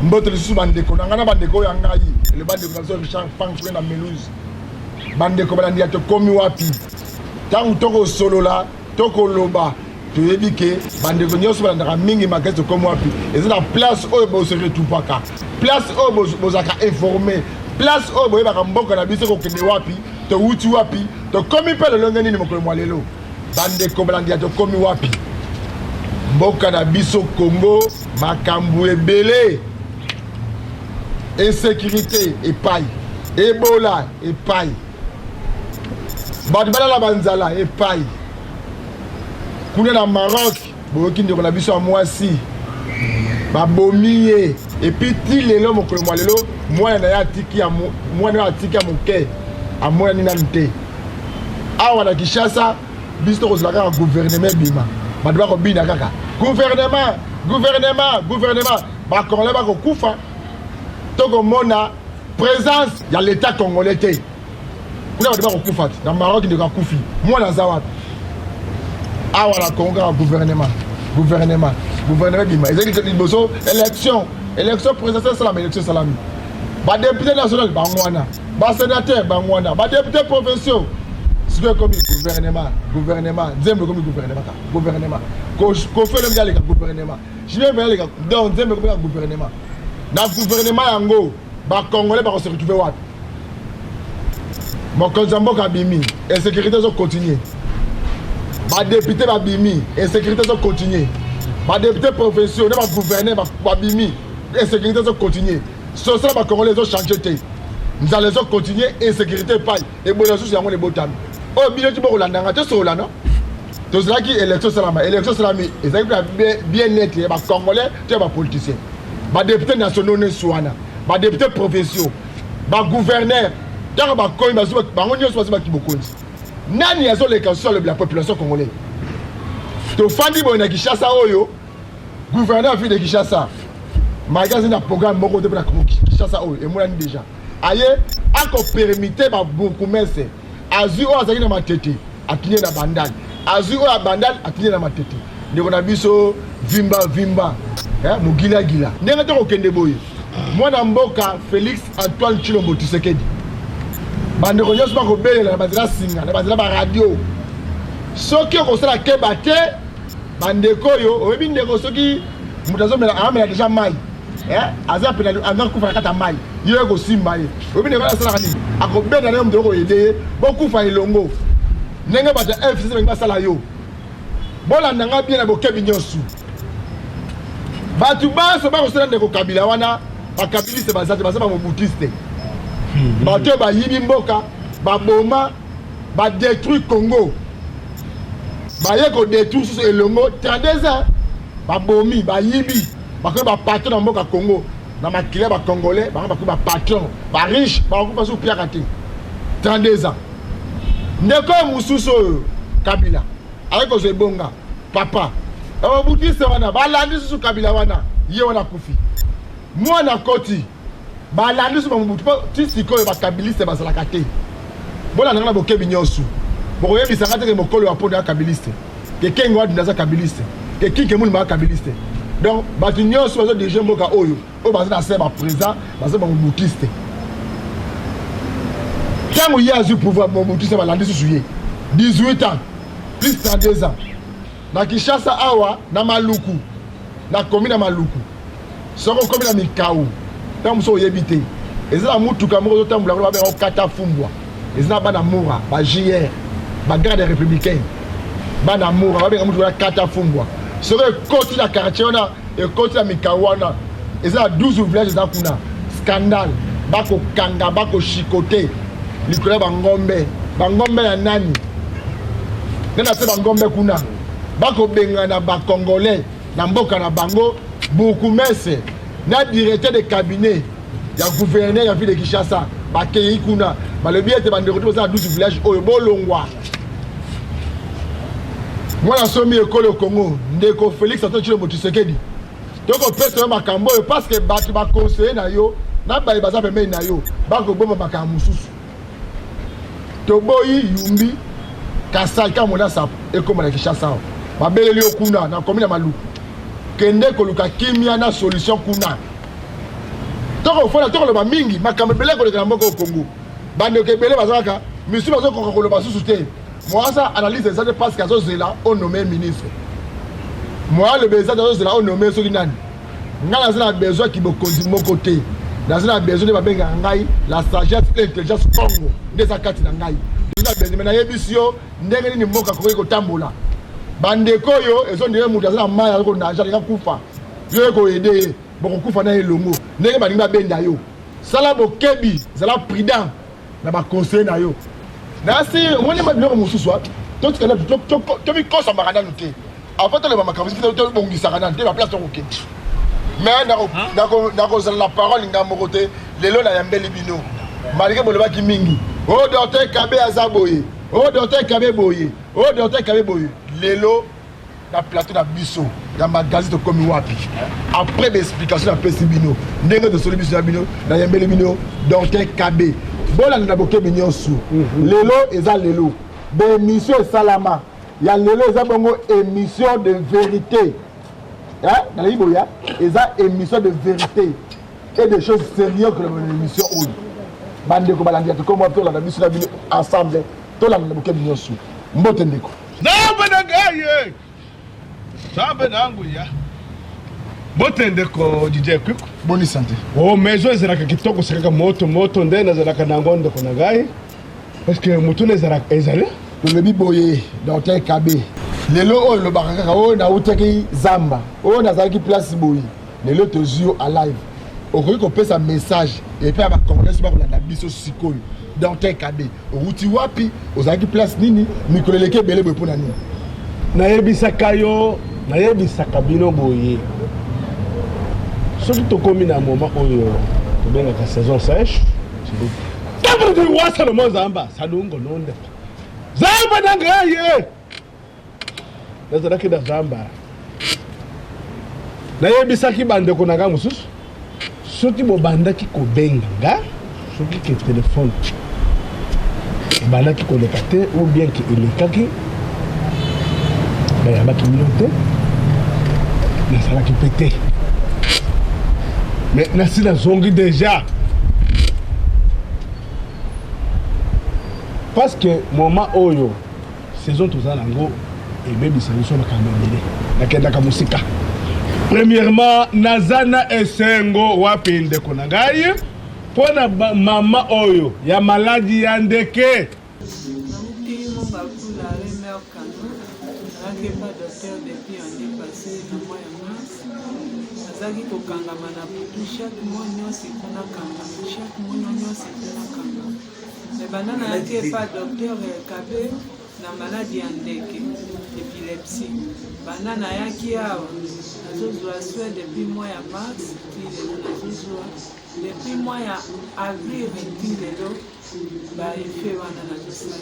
mbote lisusu bandeko nangana bandeko ya ngai le bandeko na Richard Fang na Melouse bandeko balandi to komi wapi tangu toko solola toko loba toyebi ke bandeko nyonso balandaka mingi makete komi wapi eza na place oyo bosere tupaka place oyo bozaka informé place oyo boyebaka mboka na biso kokende wapi to wuti wapi to komi pe lolonge nini mokolo mwa lelo bandeko balandi to komi wapi mboka na biso Congo makambo ebele insécurité epai Ebola epai bato balala banzala epai kuna na Maroc boyoki ndeko na biso ya mwasi babomi ye epi ti lelo mokolo mwa lelo mwana na ye atiki ya moke amonani nanu te awa na Kinshasa biso tokozala kaka gouvernement bima bato bakobina kaka gouvernement bakongolais bakokufa tokomona présence ya l'état congolais te kuna bato bakokufa te na Maroc ndeko akufi mwana aza wapi awa na Congo kaka gouvernement bima ezalaki liboso élection présidentielle salami élection salami badéputé national bangwana basénateur bangwana badéputé provinciaux sikoyo komi gouvernement nzembe komi gouvernement kofele mbi aleka gouvernement jimé mbi aleka donc nzembe komi gouvernement na gouvernement yango bakongolais bakose retrouver wapi mokonzi ya mboka abimi insécurité ezocontinue badéputé babimi insécurité ezocontinue badéputé provinciaux na bagouverneur babimi insécurité ezocontinue social bakongolais ezochange te nzala ezocontinue insécurité epai ebola susu yango nebotami oyo bino ti bokolandanga te solana tozalaki élection salami ezalaki bien net ya bakongolais to ya bapoliticien badéputé nationaux nyonso wana badéputé provinciaux bagouverneur ntango bakomi bango nyonso basi baki bokonzi nani azoleka sur la population congolaise tofandi boye na Kinshasa oyo gouverneur afi de Kinshasa magasin na programme moko te mpona Kinshasa oyo emonani déjà aye akopermite babourgmestre azwi oyo azalaki na matete atinye na bandali azwi oyo ya bandali atinye na matete ndeko na biso vimba mogilagila ndenge tokokende boye mwana mboka Félix Antoine Tshilombo Tshisekedi bandeko nyonso bakobelela na banzela singa na banzela baradio soki okosala keba te bandeko oyo oyebi ndeko soki moto amela deja mai aza pena angakufa na kata mai yo ekosimba ye oyebi ndeko asalaka nini akobenda nayo moto okoyede ye bokufa elongo ndenge bato ya FCC bengi basala yo bolandanga bien na bokebi nyonso bato baso bakosala ndeko Kabila wana bakabiliste baza te baza bamobutiste bato bayibi mboka baboma badétruire Congo baye kodétruire susu elongo 32 ans babomi bayibi bakoki bapatron na mboka Congo na makile bakongolais bango bakoki bapatron bariche bakoki basu piaka te 32 ans ndeko mosusu oyo Kabila ayeki kozwa ebonga papa babutiste wana balandi susu Kabila wana ye wana kufi mwana koti balandi susu bamobutu mpo ti sikoyo bakabiliste bazalaka te bolandanga na bokebi nyonso bokoyebisanga teke mokolo ya pondo ya kabiliste ke kengo wadunda aza kabiliste ke kinke muni maa kabiliste donc bato nyonso bazodirige mboka oyo baza na se baprésident baza bamobutiste ntango ye azwi pouvoir bamobutiste balandi susu ye 18 ans plus 32 ans na Kinshasa awa na Maluku na komi na Maluku soko komi na Mikau ntango moso oyebi te eza na mutuka moko ozotambola ngo babenga okata fumbwa eza na bana mura ba JR ba garde républicaine bana mura babenga mutuka ya kata fumbwa soko ekoti na quartier wana ekoti na Mikau wana eza na 12 villages eza kuna scandale bakokanga bakoshikote likolo ya bangombe ya nani nena te bangombe kuna bakobengana bakongolais na mboka na bango bourgmestre na directeur de cabinet ya gouverneur ya ville de Kinshasa bakei kuna balobi ete bandeko toza 12 village oyo bolongwa mwana somi ekolo Congo ndeko Félix Antoine Tshilombo Tshisekedi toko pesa makambo oyo parce que bato baconseiller na yo na baye baza pembeni na yo bakoboma makambo mosusu toboyi yumbi Kasai kamona sa ekoma na Kinshasa babeleli okuna na commune ya Maluku kende koluka kimia na solution kuna toko fona toko le ba mingi makambe belé ko le moko au Congo bande ke belé bazaka monsieur bazo ko le ba sous-souté moi ça analyse ça de parce qu'azo zela on nommé ministre moi le besoin d'azo zela on nommé solinani ngala zela besoin qui me conduit mon côté dans un besoin de babenga ngai la sagesse et l'intelligence Congo ndeza kati na ngai ndeza besoin na yebisio ndenge ni moka ko tambola bande koyo ezo ndenge mutu za maya ko na jali kufa yo ko aider boko kufa na elongo ndenge baninga benda yo sala bokebi zala prudent na ba conseil na yo na si woni ma biloko mususu to tikala to mi kosa makana noté avant le mama kabisi to bongisa kana te ba place to ko mais nako la parole ngamo côté lelo na yambeli bino malgré boloba ki mingi o docteur Kabe azaboye o docteur Kabe boye o docteur Kabe boye lelo na plateau na biso ya magazine to komi wapi après l'explication na pesi bino ndenge de solution bino na yambeli bino docteur Kabe bola na boke binyosu lelo eza lelo be émission salama ya lelo eza bongo émission de vérité. Dans les Iboya, il y a une émission de vérité et des choses sérieuses que l'émission où bande ko balandi to comme to la mission ensemble to la boke binyosu mbote ndeko na banagaye sabe nangu ya mbote ndeko DJ Quick bonne santé oh mezo ezalaka kitoko sekaka moto nde nazalaka nango ndeko nagaye parce que mutu nezalaka ezale le biboye docteur Kabe lelo oyo lo bakaka oyo na utaki zamba oyo nazalaki place boyi lelo tozio à live okoki kopesa message et puis ba congolais ba kolanda biso sikoyo docteur Kabe outi wapi ozalaki place nini mikolo leke belé boy pona nini nayebisaka yo nayebisaka bino boye soki tokomi na moment oyo tobengaka saison sèche tango toiwasa no mozamba salungo nonde zamba nangaye nazalaki na zamba nayebisaki bandeko na nga mosusu soki bobandaki kobenga nga soki ke telefone ebandaki koleka te ou bien ke elekaki bayambaki mino te nazalaki mpe te mais nasi nazongi déjà parce que moment oyo saison toza nango ebebisa biso makambo ebele nakendaka mosika premièrement nazana esengo wapi ndeko na ngai mpo na mama oyo ya maladi ya ndeke azalaki kokangama na butu chaque mois nyonso mpona kangama chaque mois nyonso mpona kangama me banda nayaki epa docteur Kabe na maladi ya ndeke épilepsie banda nayaki awa nazozwa soin depuis mois ya mars ti lelo nazozwa depuis mois ya avril ti lelo baefe wana nazosala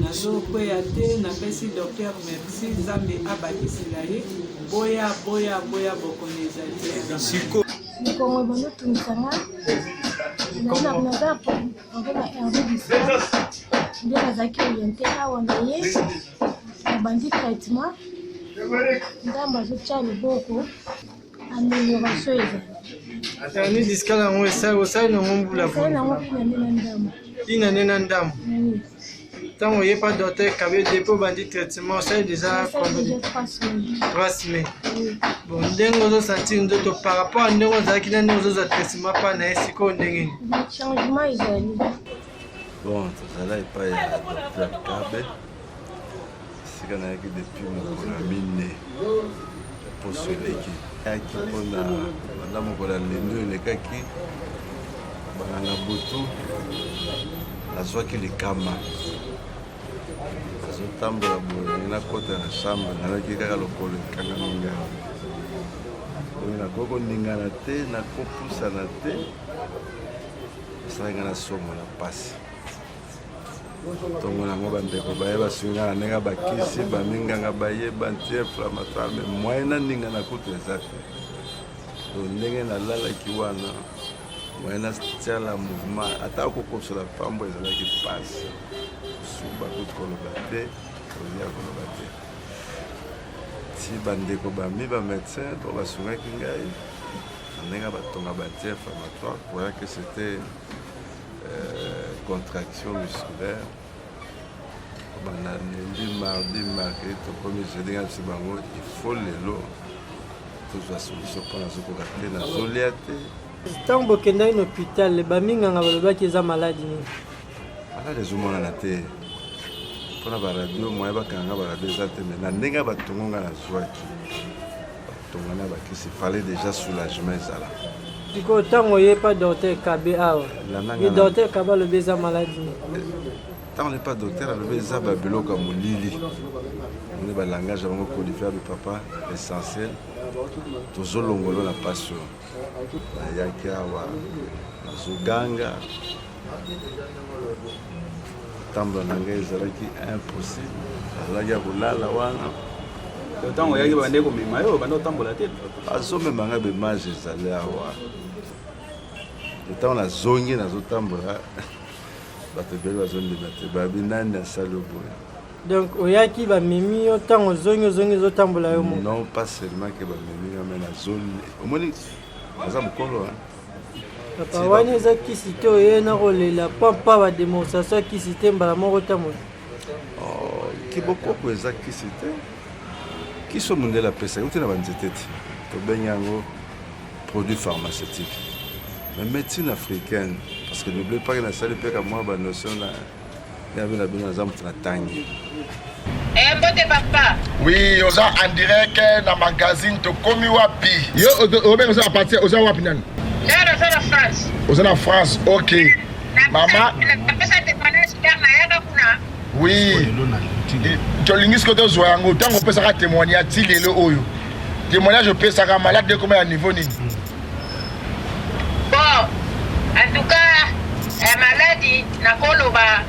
nazokweya te napesi docteur merci nzambe abakisela ye boya bokoni ezali likongo banotumisanga naza na herve distance nde nazalaki oriente awa na ye abandi traitement ndambo azotya liboko amélioration ezali diskala yango osali nango mbula nango ina nde na ndambo ntango oye pa docteur Kabe depo obandi traitement osali déjà 3 semaines bon ndenge ozosentir nzoto par rapport a ndenge ozalaki na ndenge ozozwa traitement mpa na ye sikoyo ndenge nini changement ezali bon tozala epai ya docteur Kabe esika nayaki depuis mokolo ya mine poso eleki ayaki mpona banda mokolo ya lendo elekaki banganga butu nazwaki likama azotambola boye nakota na chambre nalaki kaka lokolo ekangami ngai oyo nakoki koningana te nakopusana te esalaki nga na somo na mpasi ntongo nango bandeko bayeba swinga na ndenge bakisi baminganga bayeba anti-inflammatoire me moye na ninga na kutu eza te to ndenge nalalaki wana moye na tiala mouvement ata kokosola pambo ezalaki mpasi suba kutu koloba te kolia koloba te ti bandeko bami bamédecin to basungaki ngai ndenge batonga batie inflammatoire croyant que c'était contraction musculaire. Lundi, mardi, mercredi, tokomi jeudi nga biso bango il faut lelo tozwa solution mpona nazokoka te nazolia te. Ntango bokendaki na hôpital baminganga balobaki eza maladi nini? Maladi ezomonana te mpona baradio moye bakanga baradio eza te me na ndenge batongo nga nazwaki batonga na bakisi fallait déjà soulagement ezala. Diko ntango oyepa docteur Kabe awa ye docteur Kabe alobi eza maladi nini? Tant on n'est pas docteur, on est ça babelo comme Lili. On est dans le langage avant qu'on lui fait papa essentiel. Toujours l'ongolo la passion. Il y a qui a Zuganga. Tambo nanga ezalaki impossible. Azalaki kolala wana. Tant oyaki bande komema yo bande otambola te. Azomemanga bemage ezali awa. Tant on a zongi nazotambola. Donc, oyaki bamemi yo ntango ozongi ozotambola yo moko? Non, pas seulement que bamemi yo mais na zone omoni aza mokolo papa wani eza kisi te oye na kolela papa bademonstration ya kisi te mbala moko otambola kibokoko eza kisi te kisi omundele apesaki uti na banzete te tobengi yango produit pharmaceutique. La médecine africaine, parce que n'oubliez pas que la salle peut avoir une notion là, il y avait la bonne exemple de la tangue. Papa. Oui, on a en direct dans le magazine de Komi Wapi. Yo, on a partir aux Wapi nan. En France. Aux en France, ok. Maman. Oui. Tu as l'ingis que tu as joué en autant qu'on peut ça témoigner à Tilé le Oyo. Témoignage, je peux ça malade de combien à niveau ni. Bon, en tout cas, maladie, nakoloba,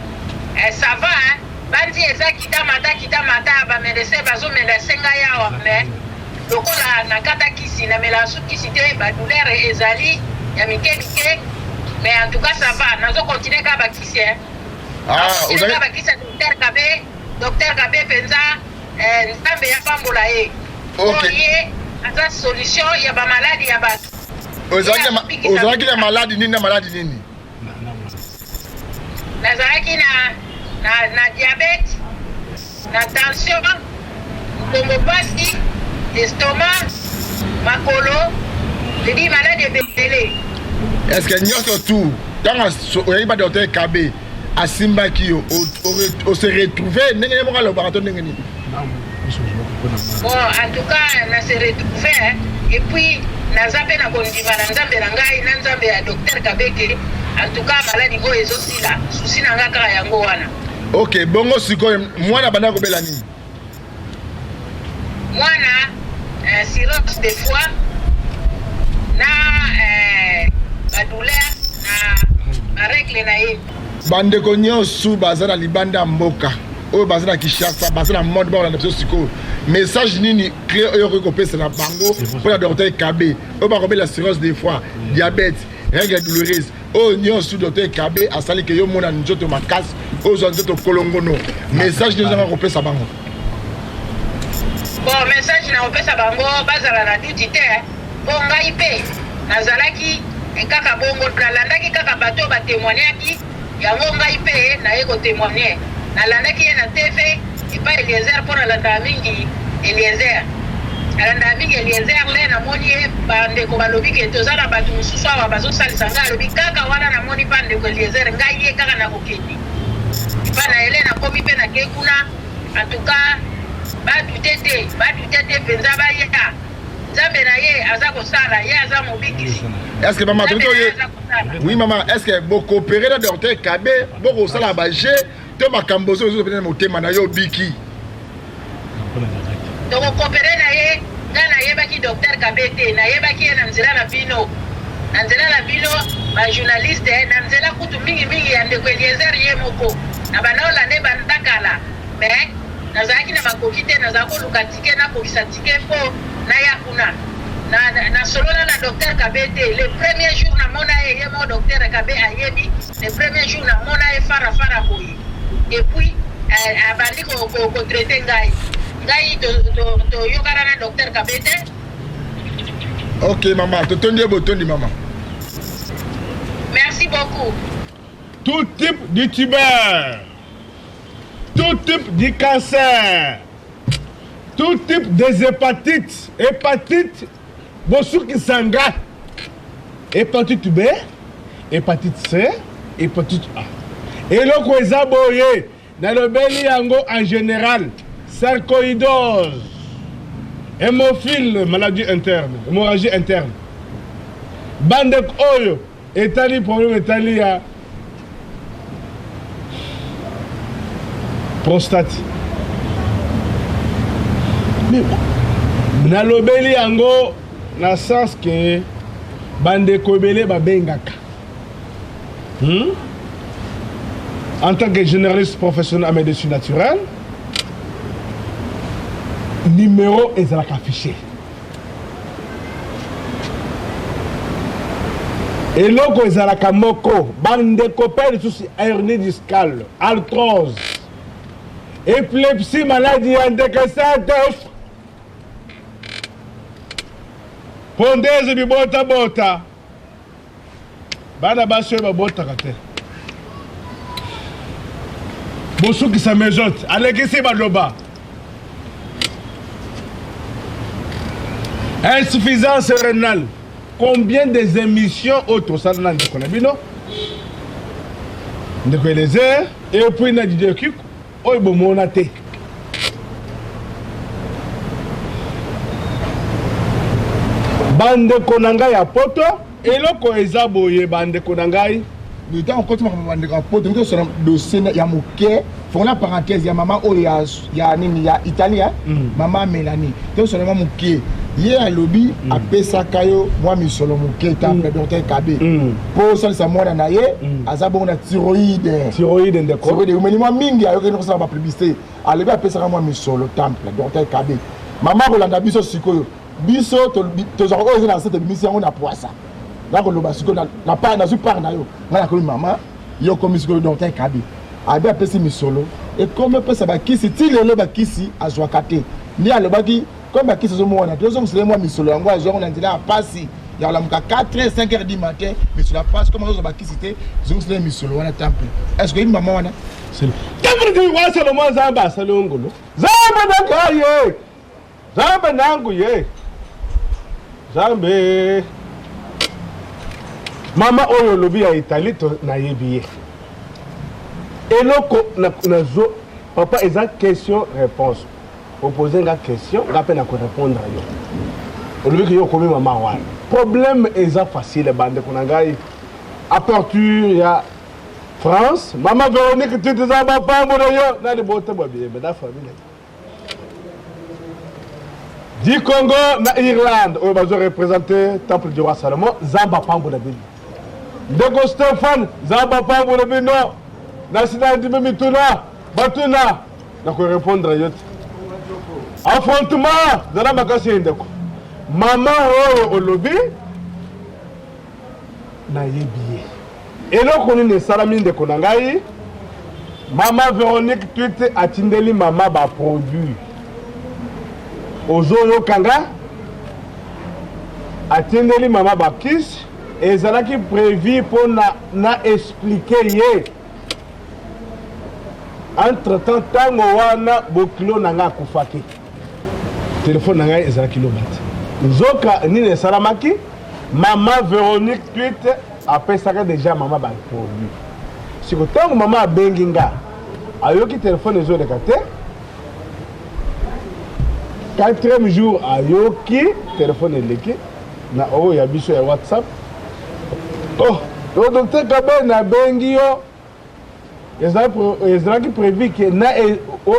ça va, hein. Bandi eza kita mata, ba médecin bazo médecin yawa, mais lokola nakata kisi na melasu kisi te ba douleur ezali ya mike, mais en tout cas ça va, nazo continuer ka ba kisi, hein. Ah, vous avez ba kisi docteur Kabe penza nzambe ya pambola ye. OK. Asa solution ya ba maladie ya ba Ozalaki na maladi nini na maladi nini? Nazalaki na diabète, na tension, tomopasi, estomac, makolo, je dis malade ebele. Est-ce que nyonso tout tant oyebi ba docteur Kabe asimbaki yo o se retrouver ndenge moko laboratoire ndenge nini? Bon, en tout cas, on s'est retrouvé, hein. Et puis nazape na kondima na nzambe na ngai na nzambe ya docteur Kabeke. En tout cas, maladi go ezosila susi na nga kaka yango wana. OK, bongo sikoyo mwana bana kobela nini? Mwana cirrhose de foie na ba douleur na règle na ye. Bandeko nyonso baza na libanda mboka. Oyo baza na Kinshasa, baza na monde ba na biso sikoyo. Message nini clé oyo ko pesa na bango pour la docteur Kabe. Oyo ba kobela cirrhose de foie, diabète, règle douloureuse. Oyo nyonso docteur Kabe asali ke yo mona nzoto makasi, oyo nzoto kolongono. Message nini za ko pesa bango? Bon, message na opesa bango bazala na duty te. Bon ngai pe nazalaki kaka bongo nalandaki kaka bato ba témoignaki yango ngai pe na ye ko témoigner. Nalandaki ye na TV epa Eliezer mpona landa mingi Eliezer. Alanda mingi Eliezer le namoni ye bandeko balobi ke toza na bato mosusu awa bazosalisa ngai alobi kaka wana namoni bandeko Eliezer ngai ye kaka na kokende. Epa na ele nakomi mpe nake kuna en tout cas badute te mpenza bayeka nzambe na ye aza kosala ye aza mobikisi. Est-ce que maman oui maman, est-ce que beaucoup opéré le docteur Kabe beaucoup sala ba G to makambo zo peut-être motema na yo biki. Donc opéré na ye na ye baki docteur Kabe te na ye baki na nzela na bino. Na nzela na bino ba journaliste na nzela kutu mingi ya ndeko Eliezer ye moko. Na banaola ne bandakala. Mais nazaki na makoki te nazako luka tike na kokisa tike mpo na ya kuna. Na solola na docteur Kabe te le premier jour na mona ye mo docteur Kabe ayebi le premier jour na mona ye fara boyi et puis abandi ko traiter ngai to yokara na docteur Kabe te Ok, maman. Totondi botondi, maman. Merci beaucoup. Tout type de tumeur, tout type de cancer, tout type des hépatites, hépatite, bosuki sanga, hépatite B, hépatite C, hépatite A. Et le quoi boye, dans le beli yango en général, sarcoïdose, hémophile, maladie interne, hémorragie interne. Bandek oyo, etali problème etali ya prostate. Mais nalobeli yango na sens que bandeko ebele babengaka. En tant que généraliste professionnel en médecine naturelle, numéro ezalaka affiché. Eloko ezalaka moko, bandeko pe lisusu hernie discale, arthrose, épilepsie, maladie indécaissante, pondeuse bibota-bota. Bana basi oyo babotaka te. Bosukisa mezote, alekisi baloba. Insuffisance rénale. Combien des émissions autres ça n'a pas bino? Ndeko eleze et puis na didé kiko oyo bomona te. Bande konanga ya poto eloko eza boye bande konangai. Le temps on continue à bande ka poto nto sona dossier ya moké. Faut la parenthèse ya maman oyo ya nini ya Italien, maman Mélanie. To sona moké. Hier à lobby a pesaka yo moi misolo moké temple docteur Kabé. Pour ça ça moi na ye azabo na thyroïde. Thyroïde ndeko. Thyroïde mais moi mingi ayo ke no ça ba publicité. A lobby a pesaka moi misolo temple docteur Kabé. Maman kolanda biso sikoyo. Biso to za ko na cette émission na poisa. Là ko loba sikoyo na pa na su par na yo. Ngala ko maman yo comme sikoyo docteur Kabé. Abi a pesé misolo et comme pesa ba kisi ti lelo ba kisi azwakate. Ni a lobaki comme qui se sont moi, c'est moi, mais sur le langage, on a dit là, passer. Il y a 4 h 5 h du matin, mais sur la passe, comme on a qui c'était, je me suis mis sur le temple. Est-ce que maman, on a c'est le temple de Roi Salomon Zamba, Salongolo. Zamba Nangaye, Zamba Nanguye, Zambe. Maman Oyo Lobi à Italie, na yebiye. Et là, papa, ils ont question-réponse. Vous posez une question, vous avez répondre à vous. Au lieu que vous avez maman. Problème est facile, bande konangai. Aperture, il y a France. Maman Véronique, tu te as pas pour yo. N'a de beauté, mais la famille. Du Congo, na Irlande, où vous représenter le temple du roi Salomon, Zamba Pambo la ville. De Stéphane, Zamba Pambo la ville, non. National de Mituna, Batuna. Donc, répondre à vous. Affrontement de la makasi ndeko. Maman oyo olobi na yebiye. Eloko nini salami ndeko na ngai. Maman Véronique tweet atindeli mama ba produit. Ozoyo kanga atindeli mama ba kiss ezalaki prévu pour na expliquer ye. Entre temps tango wana bokilo nanga kufaki. Téléphone nanga ezala kilomètre. Nzoka nini salamaki maman Véronique tweet apesaka déjà maman ba produit. Siko tango maman benginga ayoki téléphone ezo lekate 4e jour ayoki téléphone eleki na oyo ya biso ya WhatsApp. Oh, le docteur Kabé na bengi yo ezalaki prévu que na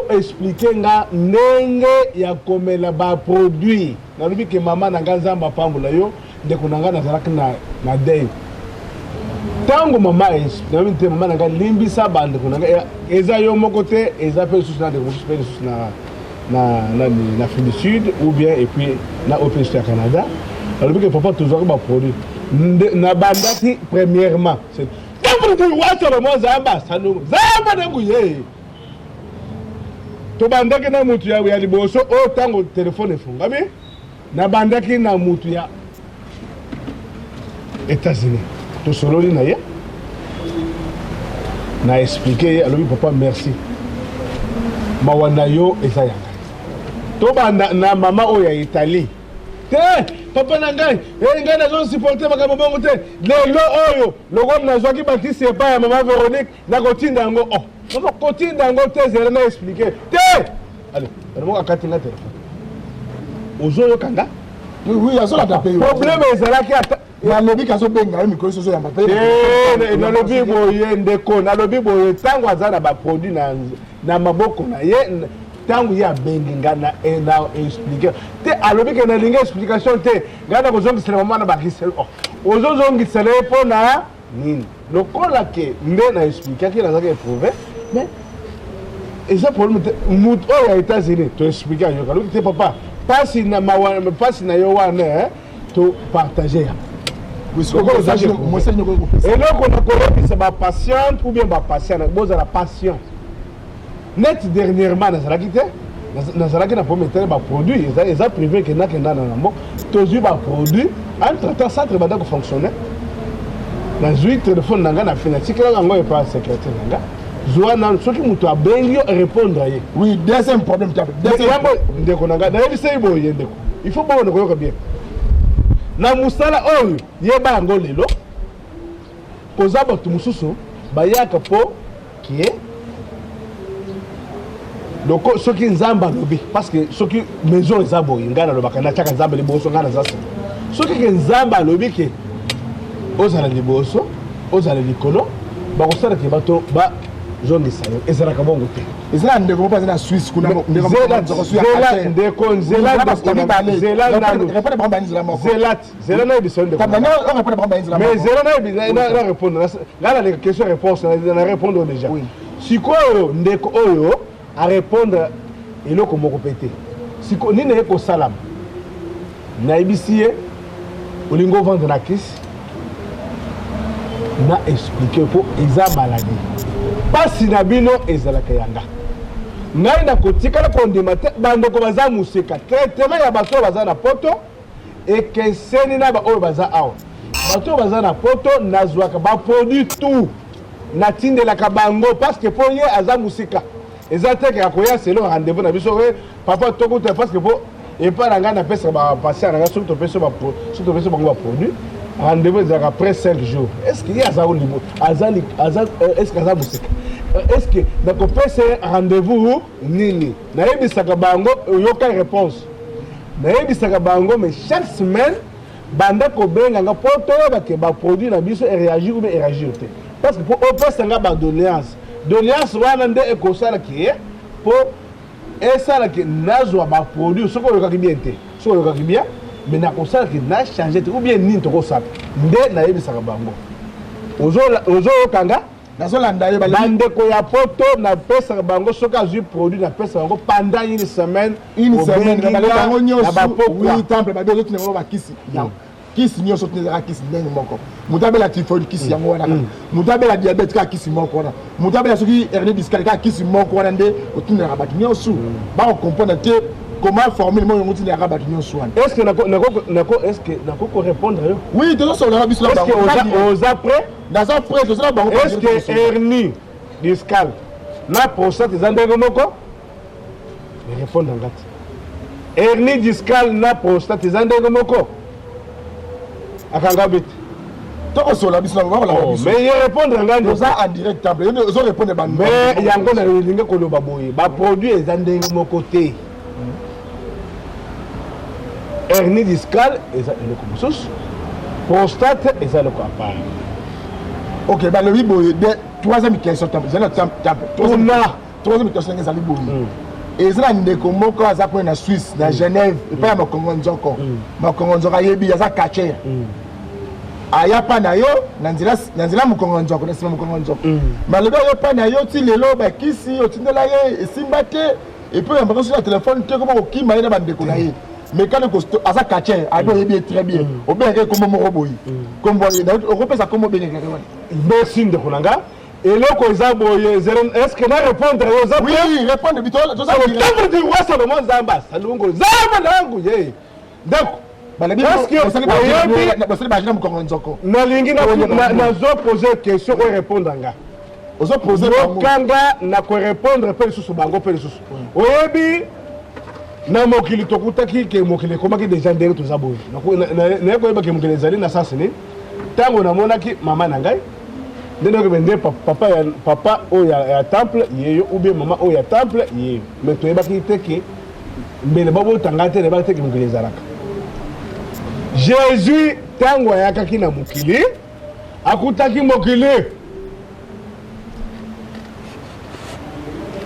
expliquer nga ndenge ya komela ba produit nalobi ke mama na nga nzamba pambola yo ndeko na nga nazalaki na dei tango mama nabi te mama na nga limbisa bandeko na nga eza yo moko te eza pe lisusu na ndeko pe lisusu na Afrique du Sud ou bien et puis na OPS ya Canada nalobi ke papa tozwaki ba produit na bandaki premièrement c'est Zamba nanguye to bandaki na mutu ya liboso o tango telefone efungami na bandaki na mutu ya États-Unis tosololi na ye na expliqué alobi papa merci mawa na yo eza yanga tobanda na mama oyo ya Italie te papa na ngai ngai nazosupporte makambo bongo te lelo oyo lokola nazwaki bakisi epai ya mama Véronique nakotinda yango kotinda yango te zela na expliqué te allez alimoka katinga telefone ozoyokanga oui azolata pe problème ezalaki ata nalobi kazobenga yo mikolo soso yamba pe nalobi boye ndeko nalobi boye ntango aza na baproduit na maboko na ye ntango ye abengi nga na expliqué te alobi ke nalingi explication te ngai na kozongisela mama na bakiseli ozozongisela ye mpo na nini lokola ke nde na expliquaki nazaki éprouvé mais eza problème te mutu oyo ya États-Unis to expliqué ayoka alobi te papa pasi na yo wana to partager ya eloko na koyebisa bapatiente ou bien bapatient bozala patient net dernièrement nazalaki te nazalaki na prometele baproduit eza privé ke nakenda na yango tozwi baproduit entre temps centre banda kofonctionne nazwi telefone na ngai na fina tikelaka yango epa secrétaire na ngai zwa nano soki moto abengi yo répondre ye oui deuxième problème yambo ndeko na ngai nayebisa ye boye ndeko il faut bongo koyoka bien na musala oyo yeba yango lelo koza bato mosusu bayaka mpo kie loko soki nzambe alobi parce que soki maison eza boye ngai nalobaka natiaka nzambe liboso ngai naza sima soki ke nzambe alobi ke ozala liboso ozala likolo bakosalaki bato bazongisa yo ezalaka bongo te ezala ndeko moko aza na Suisse kuna zela nayebisa yo ndeko mais zela na répondre ngai naleka question réponse na répondre déjà sikoyo ndeko oyo a répondre eloko moko pe te siko nini ye kosalama nayebisi ye olingi ovendre na kisi na expliqué mpo eza maladie pasi na bino ezalaka yanga ngai nakotikala kondima te bandeko baza mosika traitement ya bato oyo baza na poto ekeseni na baoyo baza awa bato oyo baza na poto nazwaka baproduit tout natindelaka bango parce que mpo ye aza mosika eza teke akoya selo rendez-vous na biso papa tokuta parce que mpo epai na ngai napesaka bapatient na ngai soki topesi bango baproduit rendez-vous ezalaka après 5 jours est-ce que ye aza olibo est-ce que aza mosika est-ce que nakopesa rendez-vous nini nayebisaka bango oyoka réponse nayebisaka bango mais chaque semaine banda kobenganga mpo toyebake baproduit na biso eréagir ou bien éréagir te parce que mpo opesanga badoléance doléance wana nde ekosalaki ye mpo esalaki nazwa baproduit soki oyokaki bien te soki oyokaki bien mais nakosalaki na change te ou bien nini tokosala nde nayebisaka bango ozoyokanga nazolanda ye bandeko ya poto napesaka bango soki azwi produit napesaka bango pendant une semaine bango nyonso temple babi ozotinda bango bakisi kisi nyonso tinezaka kisi ndenge moko moto abela typhoïde kisi yango wana moto abela diabète kaka kisi moko wana moto abela soki hernie discale kaka kisi moko wana nde otindaka bato nyonso bakokomprendre te comment former mo yongo tindaka bato nyonso wana est-ce que nakoko répondre yo oui tozosolaka biso na bango oza prêt naza prêt tozala bango est-ce que hernie discale na prostate eza ndenge moko répondre ngati hernie discale na prostate eza ndenge moko akanga bete tokosola biso na bango mais ye répondre ngandi oza en direct table ozo répondre ba mais yango na linga koloba boye ba produit eza ndenge moko te hernie discale eza eloko mosusu prostate eza eloko apart ok balobi boye de troisième question temple troisième question ezali boye eza na ndeko moko aza kone na Suisse na Genève epai ya makongo nzoko makongo nzoko ayebi aza kacher aya pa na yo na nzela mokongo nzoko na nsima mokongo nzoko malobi ayo pa na yo ti lelo bakisi otindela ye esimba te epuis yambaka soki na telefone te koma kokima ye na bandeko na ye mais quand aza kacher abi oyebi très bien obengaka kombo moko boye kombo okopesa kombo obengaka wana merci ndeko na nga eloko eza boye est-ce que na répondre yo za oui répondre bito toza ko tendre di wasa lo nzamba salungo zamba nangu ye ndeko nalingi nazopose question oyo répondre nga okanga na korépondre mpe lisusu bango mpe lisusu oyebi na mokili tokutaki ke mokili ekomaki déjà ndenge toza boye naye koyeba ke mokili ezali na sasi nini ntango namonaki mama na ngai nde nakoyeba nde papa oyo ya temple yeyo ou bien mama oyo ya temple yeyo mais toyebaki te ke mbele babotanga te nayebaki te ke mokili ezalaka Jésus ntango ayakaki na mokili akutaki mokili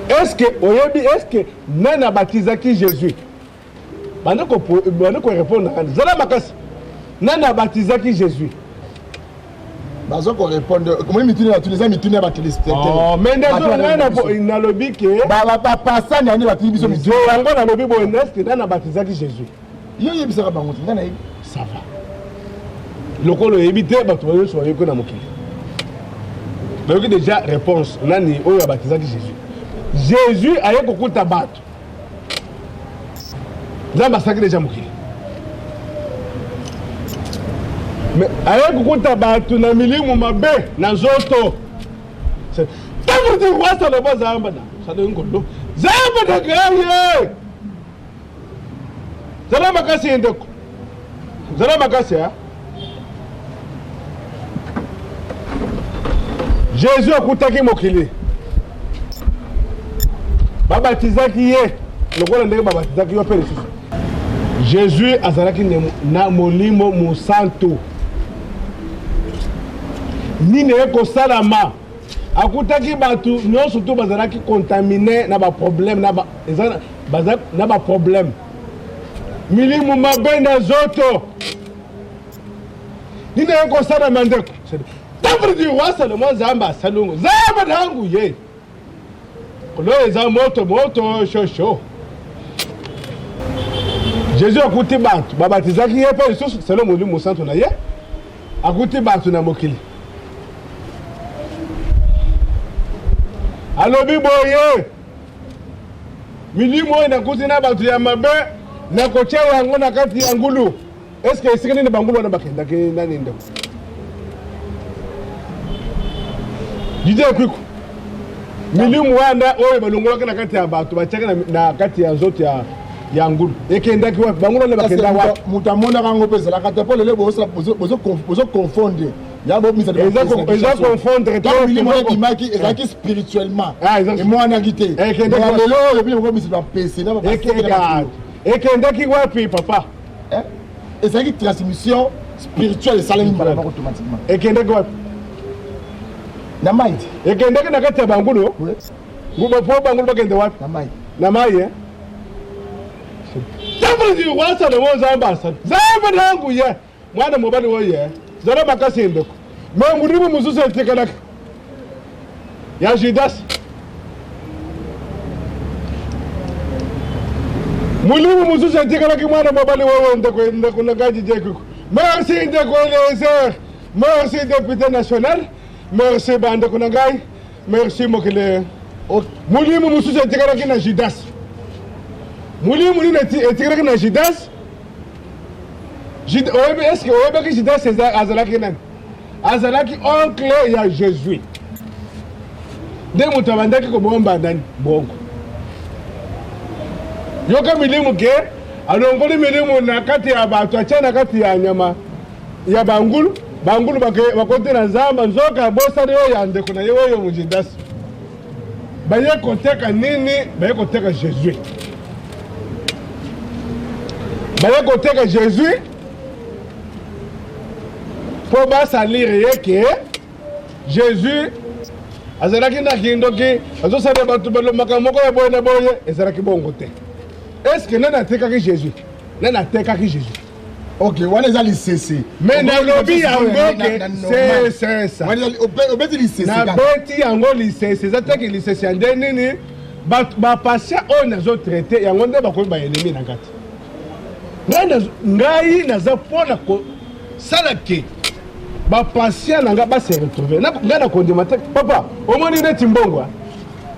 est-ce que nani abatizaki Jésus bande ko répondre zala makasi nani abatizaki Jésus bazo ko répondre comment mituni na tunisa mituni ba téléspectateur oh mais nalobi ke ba passa nani ba biso mituni yango nalobi bo est-ce que nani abatizaki Jésus yo yebisaka bango ngana yebi ça va lokolo yebi te bato bayo so yeko na mokili bayoki déjà réponse nani oyo abatizaki Jésus Jésus aye kokuta bato nzambe asaki déjà mokili mais aye kokuta bato na milimu mabe na nzoto ntango ti roi salomo zamba na salengolo zamba na gaye zala makasi endeko zala makasi ha Jésus akutaki mokili babatizaki ye lokola ndenge babatizaki yo mpe lisusu Jésus azalaki na molimo mosantu nini ekosalama akutaki bato nyonso to bazalaki contamine na baproblème na baproblème milimu mabe na zoto nini ekosalama ndeko ntango di roi Salomo nzambe asalungu nzambe nangu ye kolo eza moto shosho Jésus akuti bato babatizaki ye mpe lisusu selo molimo mosantu na ye akuti bato na mokili alobi boye milimo oyo nakuti na bato ya mabe nakotia yango na kati ya ngulu eske esika nini bangulu wana bakendaki nani ndeko Jide kwiku milimu wana oyo balongolaka na kati ya bato batiaka na kati ya nzoto ya ngulu ekendaki wapi bangulu wana bakenda wapi mutamona kango pesa la kata po lele bozo confondre ya bo misa eza confondre to milimu qui maki ezaki spirituellement et moi na gité lelo le bi ko misa ba pesa na ba ekendaki wapi papa ezaki transmission spirituelle salami par automatiquement ekendaki wapi na maiti ekendaki na kati ya bangulu nguba po bangulu bakende wapi na mai Tambo di wasa na mo zamba sa zamba nangu ye mwana mobali wo ye zara makasi ndeko me nguribu muzuzu etikana ya Judas mulimu muzuzu etikana ki mwana mobali wo ndeko na gaji jeku merci ndeko les merci député national merci bande ko ngai merci mokile mulimu muzuzu etikana ki na Judas mulimu ni etikana na Judas est-ce que oyebi ki Judas azalaki nani azalaki oncle ya Jésus nde moto abandaki kobomba nani bongo yoka milimu ke alongoli milimu na kati ya bato atia na kati ya nyama ya bangulu bakote na nzamba nzoka bosani oyo ya ndeko na ye oyo mu Judas baye koteka nini baye koteka Jésus baye koteka Jésus po basalire ye ke Jésus azalaki na kindoki azosala bato balobaka moko ya boye na boye ezalaki bongo te est-ce que nani atekaki Jésus nani atekaki Jésus ok wana eza lisese mais nalobi yango ke sesa obeti lisese nabeti yango lisese eza teke lisese ya nde nini bapatient oyo nazotraite yango nde bakomi baennemi na kati ngai naza mpona kosala ke bapatient na ngai base retrouve ngai nakondima te papa omoni neti mbongwa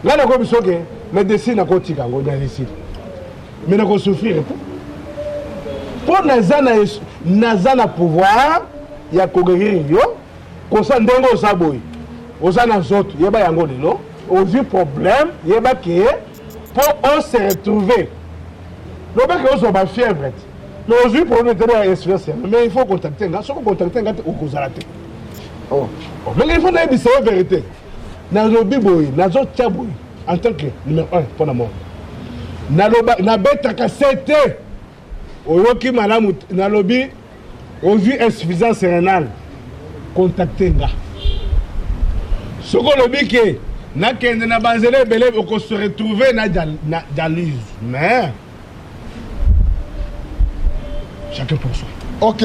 ngai nakobi soke médecine nakotika yango na risili mais nakosouffrir te Pour naza na pouvoir ya koguérir yo kosa ndenge osaboyi oza na nzoto yeba yango lelo ozwi problème yeba ke pour on se retrouver lobeke ozwa bafièvre mais ozwi problème tene ya insuffisance mais il faut contacter nga soko contacter nga te okozala te mais il faut nayebisa yo vérité nalobi boyi nazotia boyi en tant que numéro 1 mpona mo nabetaka sete oyoki malamu nalobi ozwi insuffisance rénale contacte nga soko olobi ke nakende na banzela ebele okose retrouver na dialyse mais chacun pour soi ok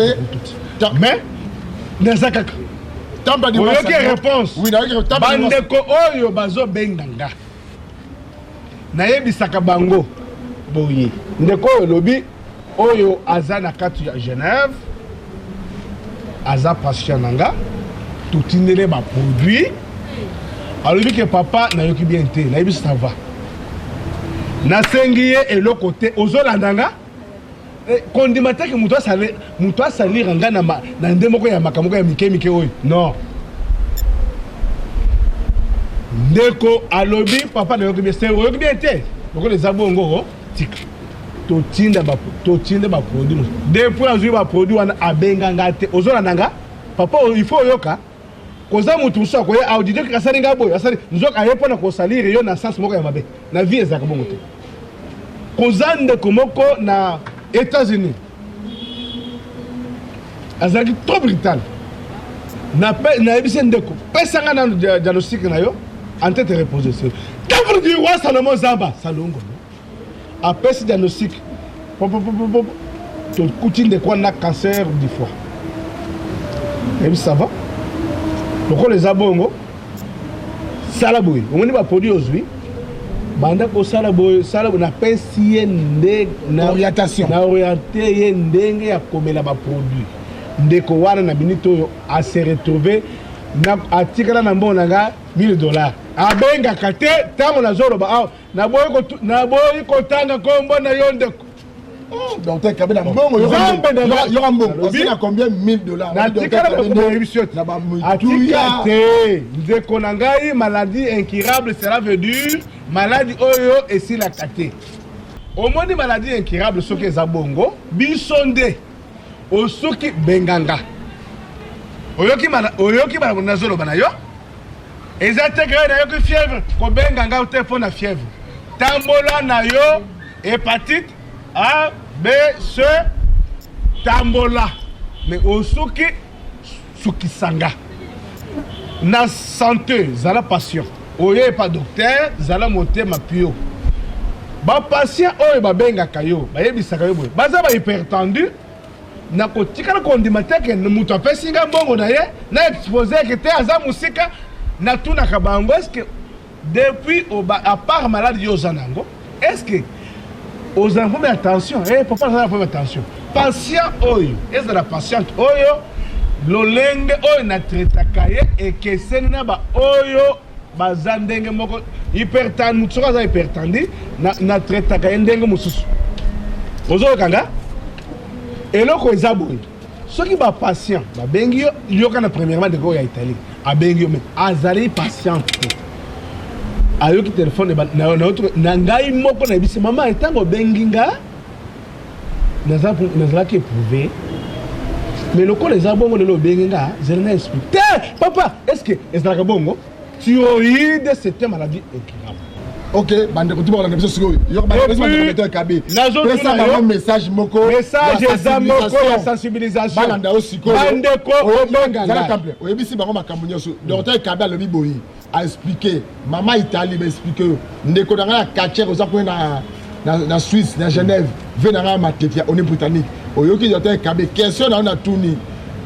mais naza kaka oyoki réponse bandeko oyo bazobenga nga nayebisaka bango boye ndeko oyo lobi oyo aza na kati ya Genève aza patient nanga tutindele ba produit alobi ke papa nayoki bien te nayebi ça va nasengi ye eloko te ozolanda nga kondima te ke mutu asalira nga na nde moko ya makamoko ya mike oyo non ndeko alobi papa nayoki bien te oyoki bien te lokola eza bongo tika totinda ba produit depuis azwi ba produit wana abenganga te ozolanda nga papa il faut oyoka koza mutu so ko ye auditeur ki kasali nga boy asali nzoka ye pona ko salire yo na sens moko ya mabe na vie ezaka bongo te koza ndeko moko na États-Unis azaki trop brutal na ebise ndeko pesanga na diagnostic na yo en tête reposer sur table du roi Salomon Zamba salongo apesi diagnostic to kuti ndeko na cancer du foie et ça va lokola eza bongo sala boye omoni baproduit ozwi banda kosala boye sala boye napesi ye na oriente ye ndenge ya komela baproduit ndeko wana na minute oyo ase retrouve atikala na mbongo na nga $1000 abengaka te ntango nazoloba awa naboyi kotanga kombo na yo ndeko docteur Kabila mbongo yo mbongo osina combien $1000 natikala atika te ndeko na ngai maladie incurable cela veut dire maladie oyo esilaka te omoni maladie incurable soki eza bongo biso nde osoki benganga oyoki malamu nazoloba na yo eza te kaka nayoki fièvre kobenganga te mpo na fièvre tambola na yo hépatite A, B, C, tambola. Mais au souki, soukisanga. Na santé, zala patient. Oye pas docteur, zala monter ma pio. Ba patient oye ba benga kayo, ba yebi sakayo boy. Baza ba hypertendu. Na kotika na kondimate ke mutu apesinga mbongo na ye, na exposer que te aza musika na tuna kabango est-ce que depuis à part maladie yo zanango, est-ce que aux enfants, mais attention, papa, attention. Patient oyo, est-ce que la patiente oyo, l'olenge oyo na traitakaye et que c'est na ba oyo bazandenge moko hypertendu, mutsoka za hypertendu na traitakaye ndenge mususu. Ozo kanga? Eloko ezaboy. Soki ba patient, ba bengi yo yoka na premièrement de go ya Italie. A bengi yo mais azali patiente. Ayoki téléphone na ngai moko na bisi mama etango benginga nazala ki éprouvé mais lokola eza bongo lelo benginga zela na expliqué papa est-ce que ezalaka bongo thyroïde c'est une maladie incurable ok bandeko tu balanga biso sikoyo yo bandeko kabe pesa bango message moko eza moko ya sensibilisation balanda o sikoyo bandeko obenganga temple oyebisi bango makambo nyonso docteur Kabe alobi boyi a expliqué maman Italie ba expliqué ndeko na nga quartier oza ko na Suisse na Genève ve na nga matete on est britannique oyoki docteur Kabe question na tuni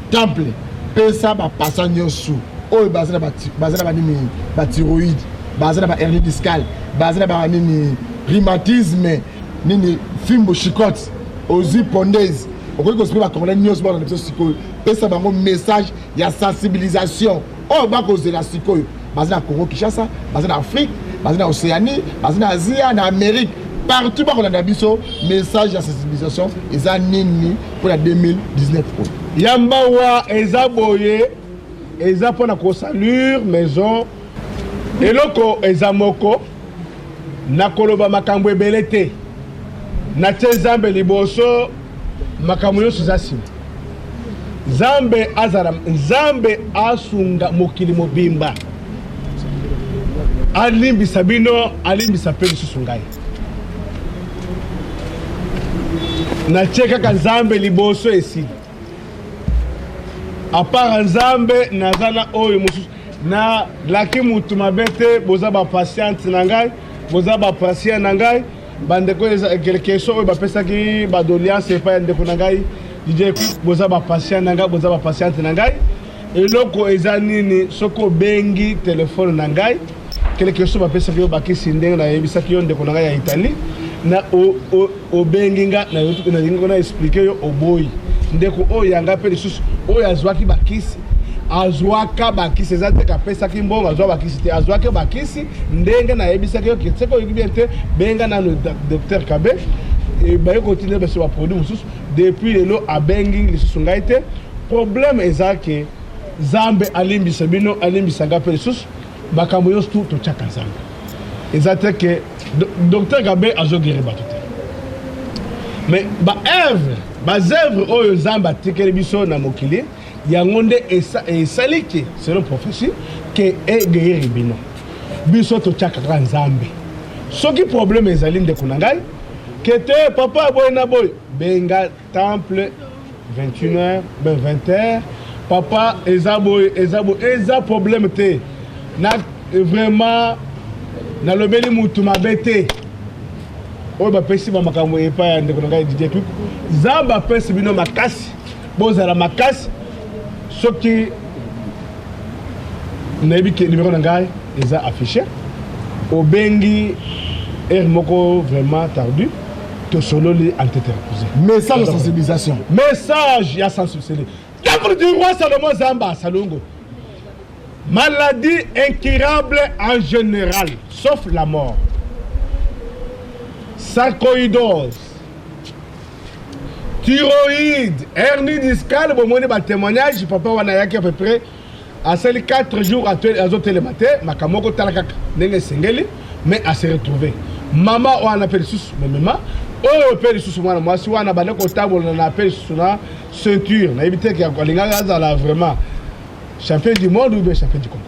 temple pesa ba passa nyonso oyo bazana ba nini ba thyroïde bazana ba hernie discale bazana ba nini rhumatisme nini fimbo chicote ozi pondaise okoki ko expliquer ba congolais nyonso ba na biso sikoyo pesa bango message ya sensibilisation oyo ba kozela sikoyo bazana Congo Kinshasa bazana Afrique bazana Océanie bazana Asie na Amérique partout on a biso message de sensibilisation eza nini pour la 2019 Yambawa eza boye eza pona ko salure maison eloko eza moko na koloba makambo ebele te na tie Nzambe liboso makambo nyonso eza nsima Nzambe asunga mokili mobimba alimbisa bino alimbisa mpe lisusu ngai na tie kaka Nzambe liboso esili apart Nzambe naza na oyo mosusu na laki mutu mabe te boza bapatiente na ngai boza bapatient na ngai bandeko quelque chose oyo bapesaki badoliance epai ya ndeko na ngai DJ boza bapatient na ngai boza bapatiente na ngai eloko eza nini soki obengi telefone na ngai quelque chose bapesaki yo bakisi ndenge nayebisaki yo ndeko na ngai ya Italie na obengi nga na explique yo oboyi ndeko oyo yanga mpe lisusu oyo azwaki bakisi azwaka bakisi eza te kapesaki mbongo azwa bakisi te azwaki bakisi ndenge nayebisaki yo seke oyoki bien te benga nano Dr Kabe baye kontine baso baproduit mosusu depuis lelo abengi lisusu ngai te problème eza ke Nzambe alimbisa bino alimbisa nga mpe lisusu makambo nyonso tu totyaka Nzambe eza te ke Dr Kabe azogere bato te mais bazèvre oyo Nzambe atikeli biso na mokili yango nde esali ke selon prophétie ke egeyeri bino biso totyaka kaka Nzambe soki problème ezali ndeko na ngai ke te papa boye na boye benga temple 21h ben 20h papa eza boye eza problème te na vraiment nalobeli mutu mabe te oyo bapesi bamakambo epai ya ndeko na ngai DJ Twik Nzambe apesi bino makasi bozala makasi soki nayebi ke numéro na ngai eza affiché obengi heure moko vraiment tardu tosololi antiterposé message de sensibilisation message ya sensibilisation temple du roi Salomon Zamba Salongo maladie incurable en général sauf la mort sarcoïdose thyroïde, hernie discale, bon, mon témoignage, papa wana yaki à peu près à celle 4 jours à le matin, makamoko talakaka, nenge sengeli, mais à se retrouver. Maman on appelle sous maman, on appelle sous moi, moi si on a bandé comptable on appelle sous la ceinture, na évité qu'il y a là vraiment champion du monde ou bien champion du Congo.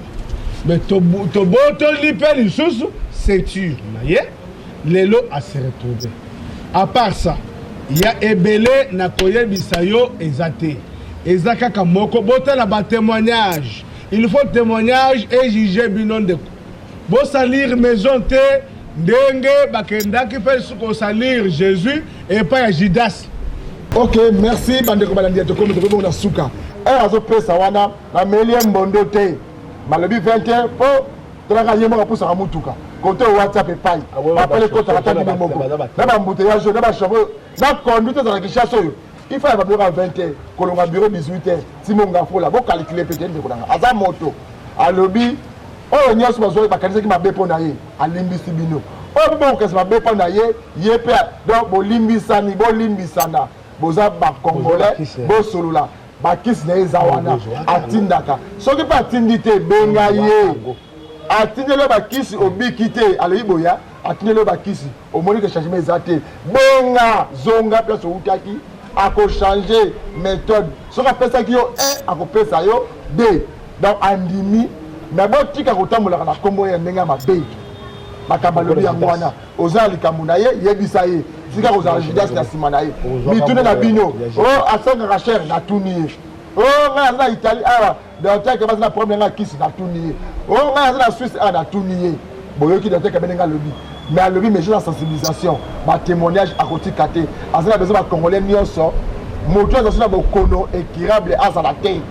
Mais to lipel sous ceinture, naye, lelo à se retrouver. À part ça, il y a ebele na koyebisa yo ezate ezakaka moko botala ba témoignage il faut témoignage et juger binon de bo salir maison te ndenge bakendaki pe ko salir Jésus et pas Judas. OK, merci bandeko balandi to comme to na suka azo pesa wana na melie mbondo te malobi 20 po tolaka yemo pour sa mutuka côté WhatsApp et paille appelle côté la table de moko na ba mbouteillage na ba cheveux na conduite dans la chasse il faut avoir à 20h kolonga bureau 18h simonga fola bo calculer peut-être de kolanga aza moto alobi oyo nyoso bazo ba kanisa ki mabe pona ye alimbisi bino oyo bo kesa mabe pona ye pe donc bolimbisana boza ba congolais bo solula ba kisi na ezawana atindaka soki pa tindite benga ye atindele ba kisi obiki te alobi boya atindele ba kisi omoni ke changement ezate benga zonga place outaki ako changer méthode soki apesaki yo 1 akopesa yo 2 donc andimi mais botika kotambolaka na kombo ya ndenge ya mabe makambo alobi yango wana oza likambo na ye yebisa ye sika kozala Judas na nsima na ye mitune na bino o asangaka chere natuni ye o ngai aza na Italie awa docteur kebasi na problème nga kisi natuni ye o ngai aza na Suisse awa natuni ye boyoki docteur kebene nga alobi mais alobi mais la sensibilisation ba témoignage akotika te aza na besoin ba congolais nyonso moto aza na bokono équilibrable azala te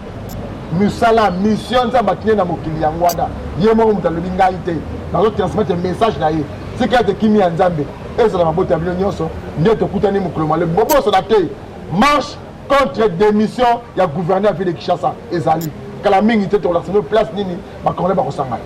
misala mission nzambe atinye na mokili yango wana ye moko moto alobi ngai te nazo transmettre message na ye sika ete kimi ya nzambe ezala mabota ya bino nyonso nde tokutani mokolo malebu bobosana te marche contre démission ya gouverneur ya ville de Kinshasa ezali kala mingi te tokolakisa place nini bakongolais bakosangana